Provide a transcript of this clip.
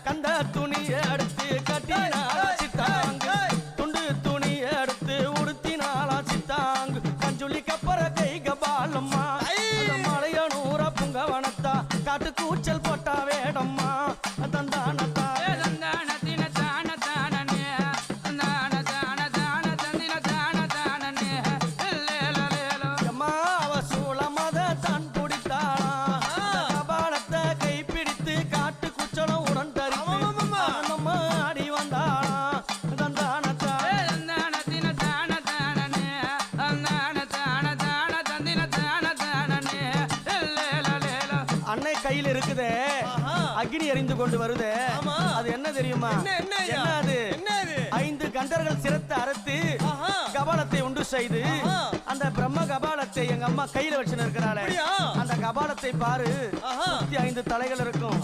கந்த துணியை எடுத்து கட்டினாலா சித்தாங்கு துண்டு துணியை எடுத்து உடுத்தினாலா சித்தாங்கு கஞ்சுளி கப்பற கை கபாலம்மா மலையனூர புங்கவனத்தா காட்டு கூச்சல் போட்டா வேடம்மா தந்தானத்தா அன்னை கையில் இருக்குதே அக்னி எரிந்து கொண்டு வருதே அது என்ன தெரியுமா? அது 5 கண்டர்கள் சிரத்தை அறுத்து கபாலத்தை உண்டு செய்து அந்த பிரம்ம கபாலத்தை எங்க அம்மா கையில வச்சு இருக்கிறாளே அந்த கபாலத்தை பாரு 5 தலைகள் இருக்கும்.